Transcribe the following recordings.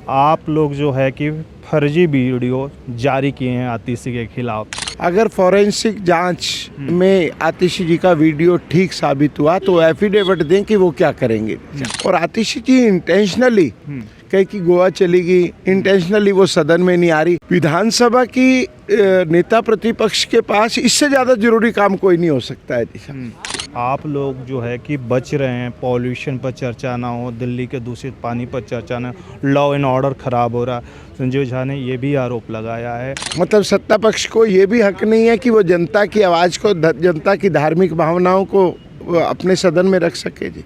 आप लोग जो है कि फर्जी वीडियो जारी किए हैं आतिशी के खिलाफ। अगर फॉरेंसिक जांच में आतिशी जी का वीडियो ठीक साबित हुआ तो एफिडेविट दें कि वो क्या करेंगे। और आतिशी जी इंटेंशनली कहीं की गोवा चली गई, इंटेंशनली वो सदन में नहीं आ रही। विधानसभा की नेता प्रतिपक्ष के पास इससे ज़्यादा जरूरी काम कोई नहीं हो सकता है जी। आप लोग जो है कि बच रहे हैं, पॉल्यूशन पर चर्चा ना हो, दिल्ली के दूषित पानी पर चर्चा ना, लॉ एंड ऑर्डर ख़राब हो रहा। संजीव झा ने ये भी आरोप लगाया है। मतलब सत्ता पक्ष को ये भी हक नहीं है कि वो जनता की आवाज़ को, जनता की धार्मिक भावनाओं को अपने सदन में रख सके जी।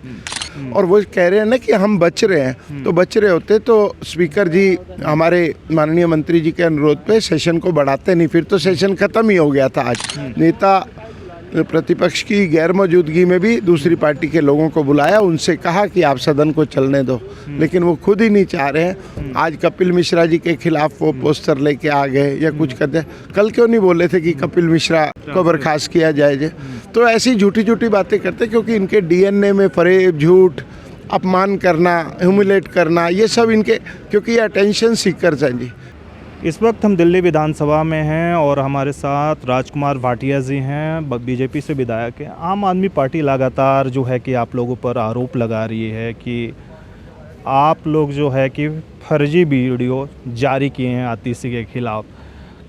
और वो कह रहे हैं ना कि हम बच रहे हैं, तो बच रहे होते तो स्पीकर जी हमारे माननीय मंत्री जी के अनुरोध पे सेशन को बढ़ाते नहीं, फिर तो सेशन खत्म ही हो गया था। आज नेता प्रतिपक्ष की गैर मौजूदगी में भी दूसरी पार्टी के लोगों को बुलाया, उनसे कहा कि आप सदन को चलने दो, लेकिन वो खुद ही नहीं चाह रहे हैं। आज कपिल मिश्रा जी के खिलाफ वो पोस्टर लेके आ गए या कुछ करते। कल क्यों नहीं बोले थे कि कपिल मिश्रा को बर्खास्त किया जाए? तो ऐसी झूठी झूठी बातें करते, क्योंकि इनके डीएनए में फरेब, झूठ, अपमान करना, ह्यूमिलेट करना, ये सब इनके, क्योंकि ये अटेंशन सीकर्स हैं जी। इस वक्त हम दिल्ली विधानसभा में हैं और हमारे साथ राजकुमार भाटिया जी हैं, बीजेपी से विधायक हैं। आम आदमी पार्टी लगातार जो है कि आप लोगों पर आरोप लगा रही है कि आप लोग जो है कि फर्जी वीडियो जारी किए हैं आतिशी के खिलाफ,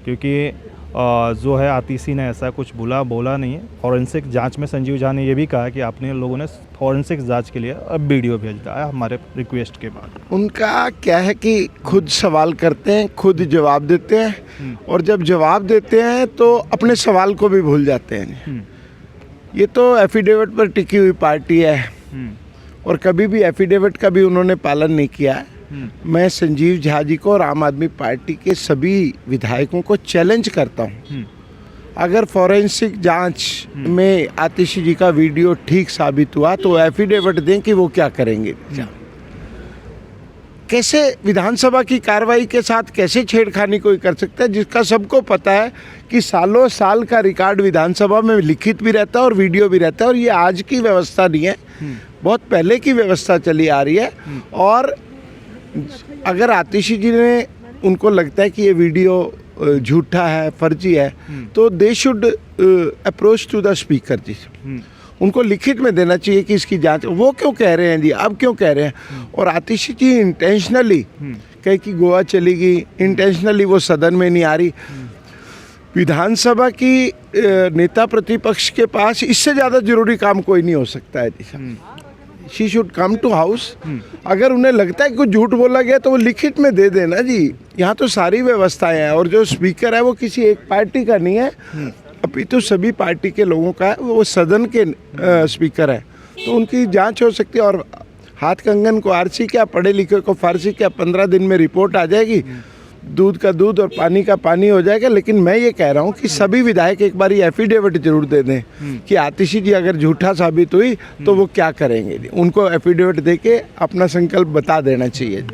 क्योंकि जो है आतिशी ने ऐसा कुछ बोला नहीं है। फॉरेंसिक जांच में संजीव झा ने ये भी कहा कि आपने लोगों ने फॉरेंसिक जांच के लिए अब वीडियो भेज दिया है हमारे रिक्वेस्ट के बाद। उनका क्या है कि खुद सवाल करते हैं, खुद जवाब देते हैं, और जब जवाब देते हैं तो अपने सवाल को भी भूल जाते हैं। ये तो एफिडेविट पर टिकी हुई पार्टी है, और कभी भी एफिडेविट का भी उन्होंने पालन नहीं किया है। मैं संजीव झा जी को और आम आदमी पार्टी के सभी विधायकों को चैलेंज करता हूँ, अगर फॉरेंसिक जांच में आतिशी जी का वीडियो ठीक साबित हुआ तो एफिडेविट दें कि वो क्या करेंगे। कैसे विधानसभा की कार्रवाई के साथ कैसे छेड़खानी कोई कर सकता है, जिसका सबको पता है कि सालों साल का रिकॉर्ड विधानसभा में लिखित भी रहता है और वीडियो भी रहता है। और ये आज की व्यवस्था नहीं है, बहुत पहले की व्यवस्था चली आ रही है। और अगर आतिशी जी ने, उनको लगता है कि ये वीडियो झूठा है, फर्जी है, तो they should approach to the speaker जी। उनको लिखित में देना चाहिए कि इसकी जांच। वो क्यों कह रहे हैं जी, अब क्यों कह रहे हैं? और आतिशी जी इंटेंशनली कहीं की गोवा चली गई, इंटेंशनली वो सदन में नहीं आ रही। विधानसभा की नेता प्रतिपक्ष के पास इससे ज़्यादा जरूरी काम कोई नहीं हो सकता है जी। She should come to house. अगर उन्हें लगता है कि कुछ झूठ बोला गया तो वो लिखित में दे देना जी। यहाँ तो सारी व्यवस्थाएं हैं, और जो स्पीकर है वो किसी एक पार्टी का नहीं है, अभी तो सभी पार्टी के लोगों का है। वो सदन के स्पीकर है, तो उनकी जांच हो सकती है। और हाथ कंगन को आरसी क्या, पढ़े लिखे को फारसी क्या, 15 दिन में रिपोर्ट आ जाएगी, दूध का दूध और पानी का पानी हो जाएगा। लेकिन मैं ये कह रहा हूँ कि सभी विधायक एक बार ये एफिडेविट जरूर दे दें कि आतिशी जी अगर झूठा साबित हुई तो वो क्या करेंगे। उनको एफिडेविट दे के अपना संकल्प बता देना चाहिए।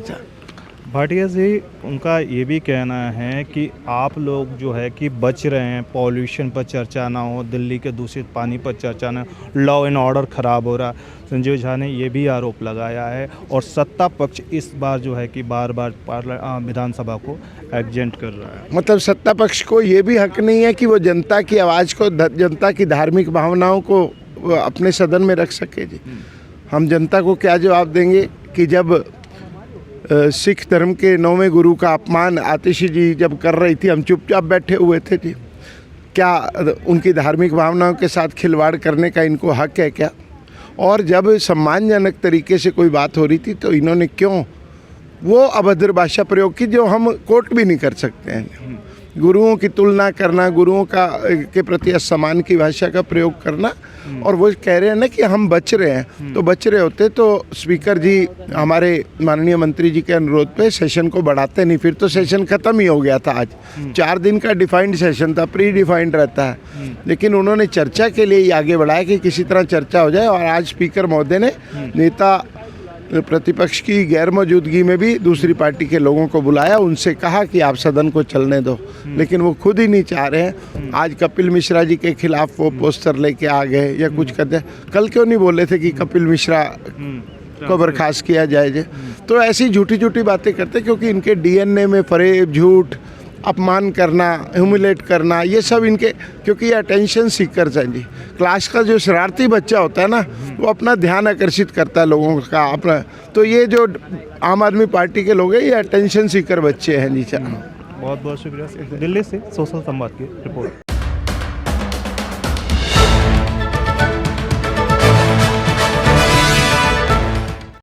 भाटिया जी, उनका ये भी कहना है कि आप लोग जो है कि बच रहे हैं, पॉल्यूशन पर चर्चा ना हो, दिल्ली के दूषित पानी पर चर्चा ना, लॉ एंड ऑर्डर ख़राब हो रहा। संजीव झा ने ये भी आरोप लगाया है। और सत्ता पक्ष इस बार जो है कि बार बार विधानसभा को एग्जेंट कर रहा है। मतलब सत्ता पक्ष को ये भी हक नहीं है कि वो जनता की आवाज़ को, जनता की धार्मिक भावनाओं को अपने सदन में रख सके जी। हम जनता को क्या जवाब देंगे कि जब सिख धर्म के 9वें गुरु का अपमान आतिशी जी जब कर रही थी, हम चुपचाप बैठे हुए थे जी? क्या उनकी धार्मिक भावनाओं के साथ खिलवाड़ करने का इनको हक है क्या? और जब सम्मानजनक तरीके से कोई बात हो रही थी तो इन्होंने क्यों वो अभद्र भाषा प्रयोग की जो हम कोट भी नहीं कर सकते हैं? गुरुओं की तुलना करना, गुरुओं के प्रति असम्मान की भाषा का प्रयोग करना। और वो कह रहे हैं ना कि हम बच रहे हैं, तो बच रहे होते तो स्पीकर जी हमारे माननीय मंत्री जी के अनुरोध पे सेशन को बढ़ाते नहीं, फिर तो सेशन खत्म ही हो गया था। आज 4 दिन का डिफाइंड सेशन था, प्री डिफाइंड रहता है, लेकिन उन्होंने चर्चा के लिए ही आगे बढ़ाया कि किसी तरह चर्चा हो जाए। और आज स्पीकर महोदय ने नेता प्रतिपक्ष की गैर मौजूदगी में भी दूसरी पार्टी के लोगों को बुलाया, उनसे कहा कि आप सदन को चलने दो, लेकिन वो खुद ही नहीं चाह रहे हैं। आज कपिल मिश्रा जी के खिलाफ वो पोस्टर लेके आ गए या कुछ करते। कल क्यों नहीं बोले थे कि कपिल मिश्रा को बर्खास्त किया जाए जी। तो ऐसी झूठी झूठी बातें करते हैं, क्योंकि इनके डीएनए में फरेब, झूठ, अपमान करना, ह्यूमिलेट करना, ये सब इनके, क्योंकि ये अटेंशन सीकर्स हैं जी। क्लास का जो शरारती बच्चा होता है ना, वो अपना ध्यान आकर्षित करता है लोगों का अपना। तो ये जो आम आदमी पार्टी के लोग हैं, ये अटेंशन सीकर बच्चे हैं जी। बहुत बहुत शुक्रिया। दिल्ली से सोशल संवाद की रिपोर्ट।